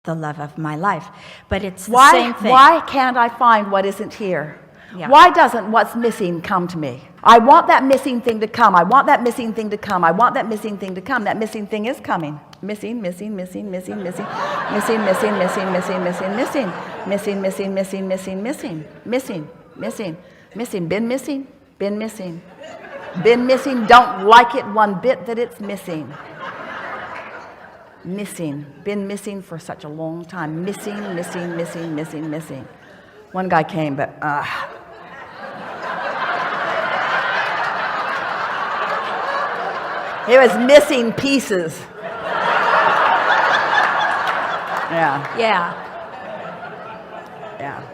the love of my life. But it's the Why, same thing. why can't I find what isn't here? Yeah. Why doesn't what's missing come to me? I want that missing thing to come. I want that missing thing to come. I want that missing thing to come. That missing thing is coming. Missing, missing, missing, missing, missing, missing, missing, missing, missing, missing, missing, missing, missing, missing, missing, missing, missing, missing, missing, been missing, been missing, been missing. Don't like it one bit that it's missing. Missing, been missing for such a long time. Missing, missing, missing, missing, missing. One guy came, but he was missing pieces. Yeah. Yeah.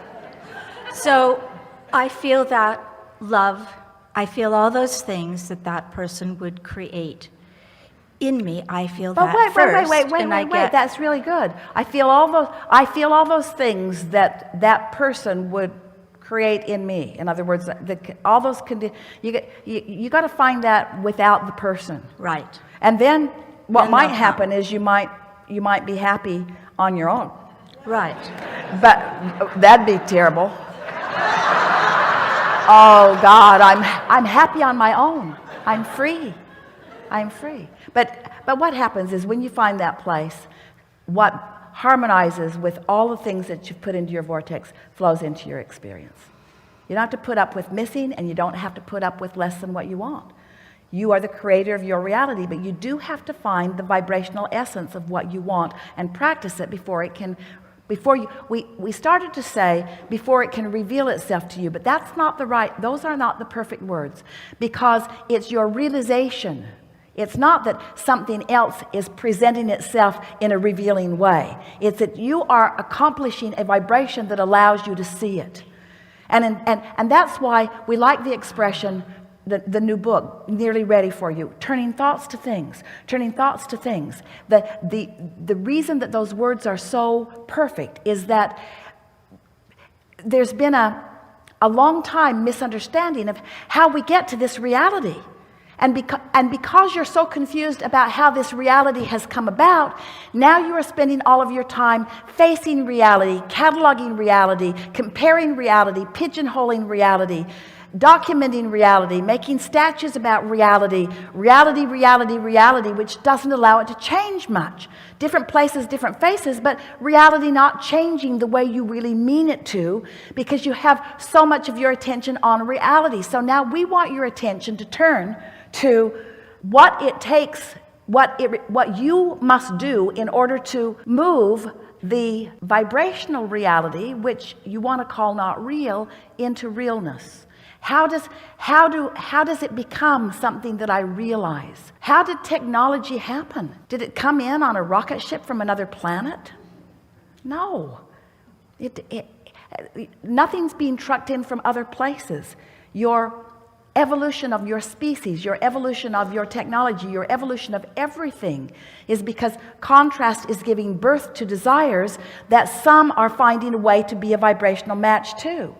So I feel that love, I feel all those things that person would create in me. I feel But that first. Wait. That's really good. I feel all those things that person would create in me. In other words, all those you got to find that without the person. Right. And then what Then might they'll happen is you might be happy on your own. Right. But that'd be terrible. Oh God, I'm happy on my own. I'm free. But what happens is when you find that place, what harmonizes with all the things that you've put into your vortex flows into your experience. You don't have to put up with missing, and you don't have to put up with less than what you want. You are the creator of your reality, but you do have to find the vibrational essence of what you want and practice it we started to say before it can reveal itself to you, but those are not the perfect words, because it's your realization. It's not that something else is presenting itself in a revealing way. It's that you are accomplishing a vibration that allows you to see it. And that's why we like the expression, the new book, Nearly Ready for You, turning thoughts to things. The reason that those words are so perfect is that there's been a long time misunderstanding of how we get to this reality. And because you're so confused about how this reality has come about, now you are spending all of your time facing reality, cataloging reality, comparing reality, pigeonholing reality, documenting reality, making statues about reality, which doesn't allow it to change much. Different places, different faces, but reality not changing the way you really mean it to, because you have so much of your attention on reality. So now we want your attention to turn to what it takes, what you must do in order to move the vibrational reality, which you want to call not real, into realness. How does it become something that I realize? How did technology happen? Did it come in on a rocket ship from another planet? No. Nothing's being trucked in from other places. Your evolution of your species, your evolution of your technology, your evolution of everything is because contrast is giving birth to desires that some are finding a way to be a vibrational match to.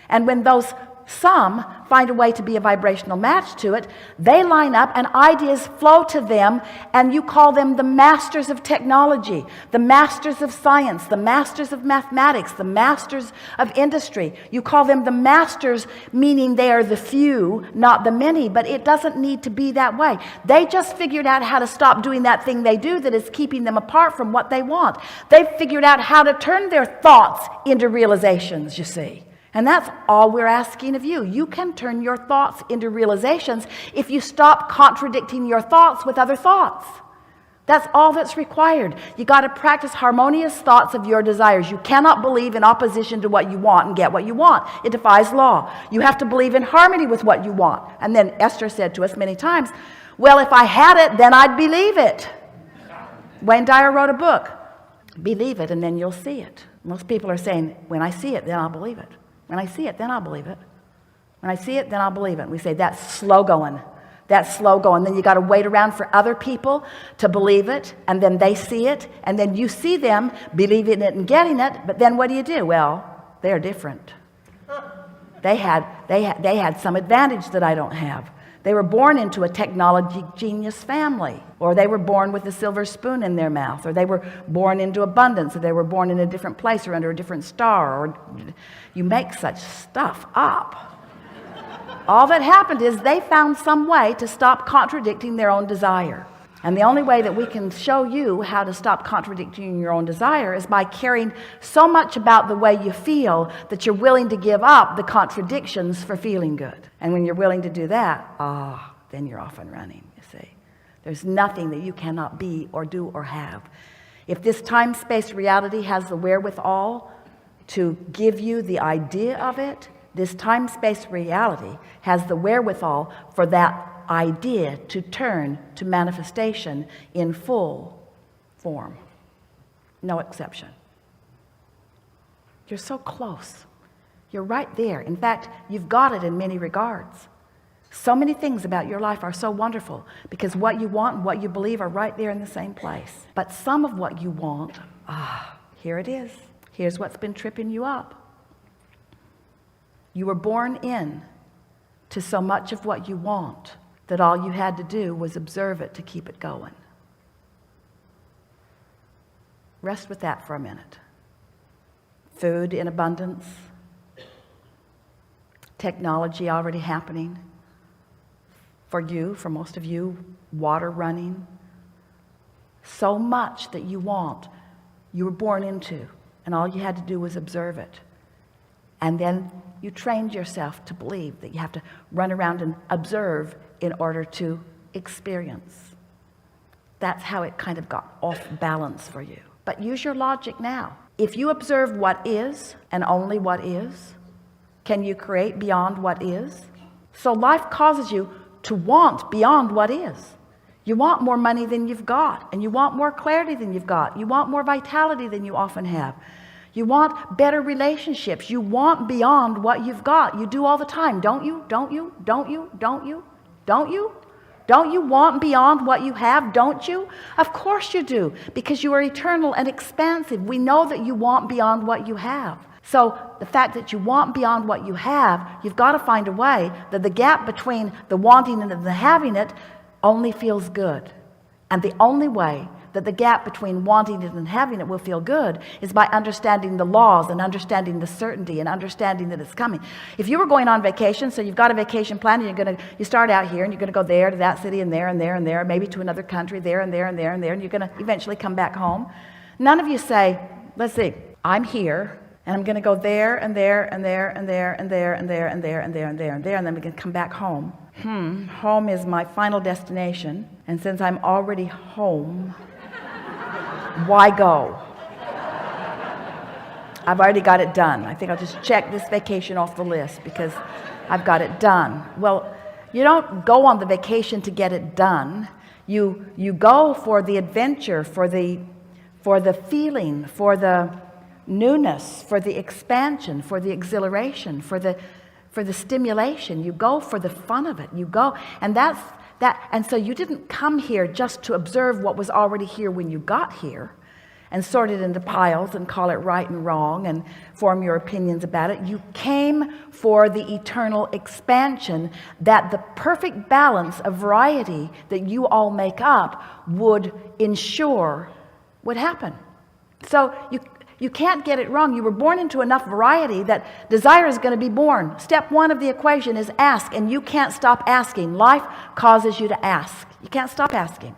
And when those some find a way to be a vibrational match to it, they line up and ideas flow to them, and you call them the masters of technology, the masters of science, the masters of mathematics, the masters of industry. You call them the masters, meaning they are the few, not the many, but it doesn't need to be that way. They just figured out how to stop doing that thing they do that is keeping them apart from what they want. They've figured out how to turn their thoughts into realizations, you see. And that's all we're asking of you. You can turn your thoughts into realizations if you stop contradicting your thoughts with other thoughts. That's all that's required. You got to practice harmonious thoughts of your desires. You cannot believe in opposition to what you want and get what you want. It defies law. You have to believe in harmony with what you want. And then Esther said to us many times, well, if I had it, then I'd believe it. Wayne Dyer wrote a book, Believe It and Then You'll See It. Most people are saying, when I see it, then I'll believe it. When I see it, then I'll believe it. When I see it, then I'll believe it. We say, that's slow going. That's slow going. Then you got to wait around for other people to believe it, and then they see it, and then you see them believing it and getting it, but then what do? Well, they're different. They had some advantage that I don't have. They were born into a technology genius family, or they were born with a silver spoon in their mouth, or they were born into abundance, or they were born in a different place or under a different star, or you make such stuff up. All that happened is they found some way to stop contradicting their own desire. And the only way that we can show you how to stop contradicting your own desire is by caring so much about the way you feel that you're willing to give up the contradictions for feeling good. And when you're willing to do that, then you're off and running, you see. There's nothing that you cannot be or do or have. If this time-space reality has the wherewithal to give you the idea of it, this time-space reality has the wherewithal for that idea to turn to manifestation in full form. No exception. You're so close. You're right there. In fact, you've got it in many regards. So many things about your life are so wonderful because what you want and what you believe are right there in the same place. But some of what you want, here it is. Here's what's been tripping you up. You were born in to so much of what you want that all you had to do was observe it to keep it going. Rest with that for a minute. Food in abundance, technology already happening for you, for most of you, water running. So much that you want, you were born into, and all you had to do was observe it. And then you trained yourself to believe that you have to run around and observe in order to experience. That's how it kind of got off balance for you. But use your logic now. If you observe what is and only what is, can you create beyond what is? So life causes you to want beyond what is. You want more money than you've got, and you want more clarity than you've got. You want more vitality than you often have. You want better relationships. You want beyond what you've got. You do all the time, don't you? Don't you? Don't you? Don't you? Don't you? Don't you want beyond what you have, don't you? Of course you do, because you are eternal and expansive. We know that you want beyond what you have. So the fact that you want beyond what you have, you've got to find a way that the gap between the wanting and the having it only feels good. And the only way that the gap between wanting it and having it will feel good is by understanding the laws and understanding the certainty and understanding that it's coming. If you were going on vacation, so you've got a vacation plan, and you start out here and you're going to go there to that city and there and there and there, maybe to another country, there and there and there and there, and you're going to eventually come back home. None of you say, let's see, I'm here and I'm going to go there and there and there and there and there and there and there and there and there and there, and then we're going to come back home. Home is my final destination, and since I'm already home, why go? I've already got it done. I think I'll just check this vacation off the list because I've got it done. Well, you don't go on the vacation to get it done. You go for the adventure, for the feeling, for the newness, for the expansion, for the exhilaration, for the stimulation. You go for the fun of it. You go, and that's that. And so you didn't come here just to observe what was already here when you got here and sort it into piles and call it right and wrong and form your opinions about it. You came for the eternal expansion that the perfect balance of variety that you all make up would ensure would happen. So you can't get it wrong. You were born into enough variety that desire is going to be born. Step one of the equation is ask, and you can't stop asking. Life causes you to ask. You can't stop asking.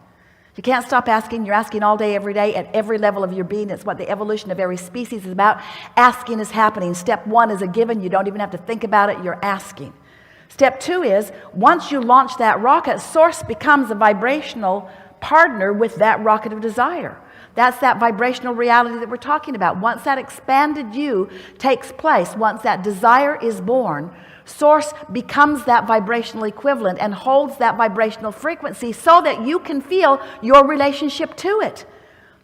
You can't stop asking. You're asking all day, every day, at every level of your being. It's what the evolution of every species is about. Asking is happening. Step one is a given. You don't even have to think about it. You're asking. Step two is, once you launch that rocket, source becomes a vibrational partner with that rocket of desire. That's that vibrational reality that we're talking about. Once that expanded you takes place, once that desire is born, source becomes that vibrational equivalent and holds that vibrational frequency so that you can feel your relationship to it.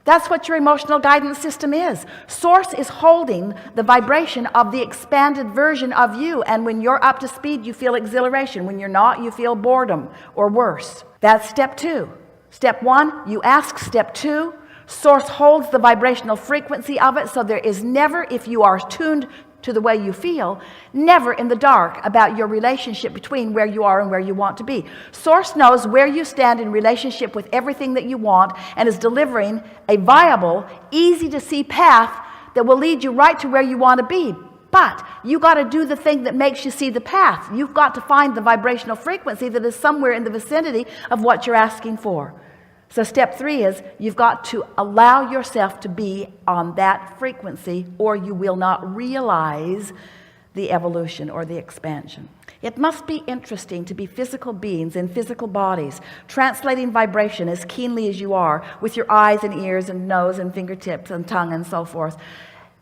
That's what your emotional guidance system is. Source is holding the vibration of the expanded version of you, and when you're up to speed, you feel exhilaration. When you're not, you feel boredom or worse. That's step two. Step one, you ask. Step two, source holds the vibrational frequency of it, so there is never, if you are tuned to the way you feel, never in the dark about your relationship between where you are and where you want to be. Source knows where you stand in relationship with everything that you want and is delivering a viable, easy to see path that will lead you right to where you want to be. But you got to do the thing that makes you see the path. You've got to find the vibrational frequency that is somewhere in the vicinity of what you're asking for. So step 3 is you've got to allow yourself to be on that frequency, or you will not realize the evolution or the expansion. It must be interesting to be physical beings in physical bodies, translating vibration as keenly as you are, with your eyes and ears and nose and fingertips and tongue and so forth.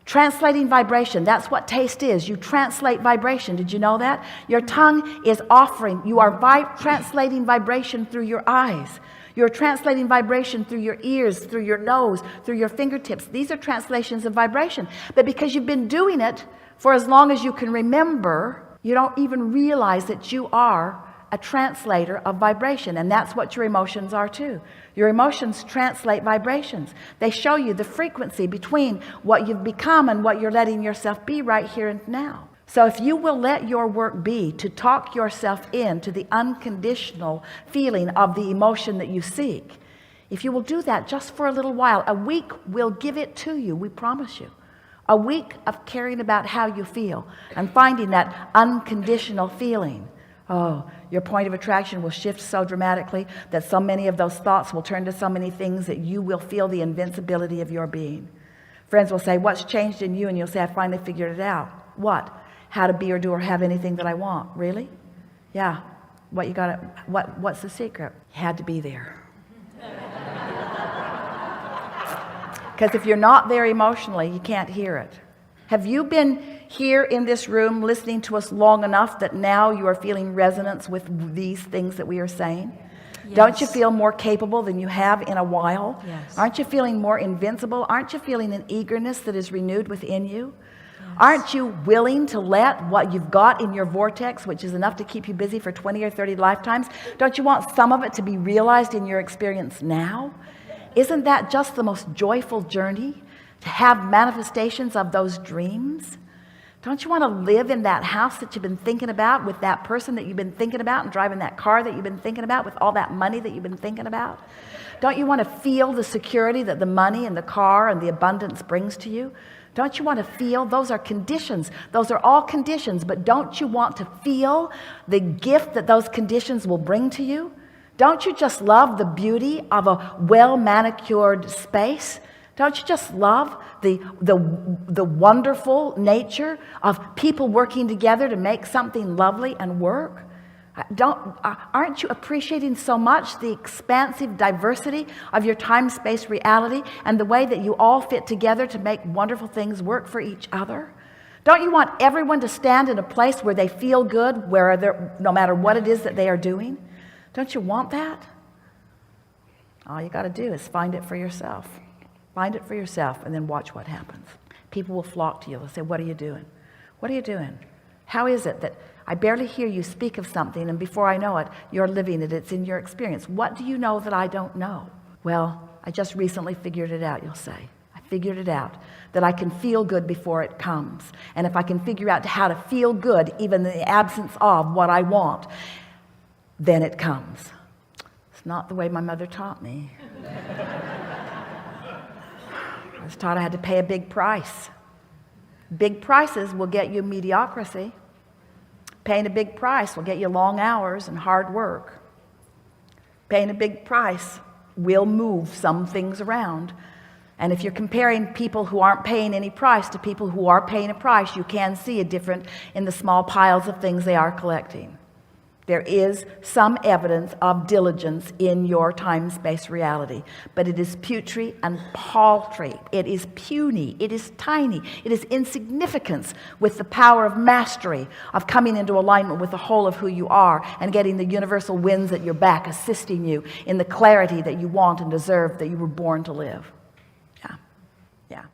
Translating vibration, that's what taste is. You translate vibration. Did you know that? Your tongue is offering, you are translating vibration through your eyes. You're translating vibration through your ears, through your nose, through your fingertips. These are translations of vibration. But because you've been doing it for as long as you can remember, you don't even realize that you are a translator of vibration. And that's what your emotions are too. Your emotions translate vibrations. They show you the frequency between what you've become and what you're letting yourself be right here and now. So if you will let your work be to talk yourself into the unconditional feeling of the emotion that you seek, if you will do that just for a little while, a week will give it to you, we promise you. A week of caring about how you feel and finding that unconditional feeling. Oh, your point of attraction will shift so dramatically that so many of those thoughts will turn to so many things that you will feel the invincibility of your being. Friends will say, what's changed in you? And you'll say, I finally figured it out. What? How to be or do or have anything that I want. Really? Yeah. What's the secret? You had to be there. Because if you're not there emotionally, you can't hear it. Have you been here in this room listening to us long enough that now you are feeling resonance with these things that we are saying? Yes. Don't you feel more capable than you have in a while? Yes. Aren't you feeling more invincible? Aren't you feeling an eagerness that is renewed within you? Aren't you willing to let what you've got in your vortex, which is enough to keep you busy for 20 or 30 lifetimes, don't you want some of it to be realized in your experience now? Isn't that just the most joyful journey, to have manifestations of those dreams? Don't you want to live in that house that you've been thinking about, with that person that you've been thinking about, and driving that car that you've been thinking about, with all that money that you've been thinking about? Don't you want to feel the security that the money and the car and the abundance brings to you? Don't you want to feel? Those are conditions. Those are all conditions. But don't you want to feel the gift that those conditions will bring to you? Don't you just love the beauty of a well-manicured space? Don't you just love the wonderful nature of people working together to make something lovely and work? Aren't you appreciating so much the expansive diversity of your time-space reality and the way that you all fit together to make wonderful things work for each other? Don't you want everyone to stand in a place where they feel good, no matter what it is that they are doing? Don't you want that? All you got to do is find it for yourself. Find it for yourself and then watch what happens. People will flock to you. They'll say, what are you doing? What are you doing? How is it that I barely hear you speak of something, and before I know it, you're living it. It's in your experience. What do you know that I don't know? Well, I just recently figured it out, you'll say. I figured it out, that I can feel good before it comes. And if I can figure out how to feel good, even in the absence of what I want, then it comes. It's not the way my mother taught me. I was taught I had to pay a big price. Big prices will get you mediocrity. Paying a big price will get you long hours and hard work. Paying a big price will move some things around. And if you're comparing people who aren't paying any price to people who are paying a price, you can see a difference in the small piles of things they are collecting. There is some evidence of diligence in your time-space reality, but it is putrid and paltry. It is puny. It is tiny. It is insignificance with the power of mastery, of coming into alignment with the whole of who you are and getting the universal winds at your back, assisting you in the clarity that you want and deserve, that you were born to live. Yeah.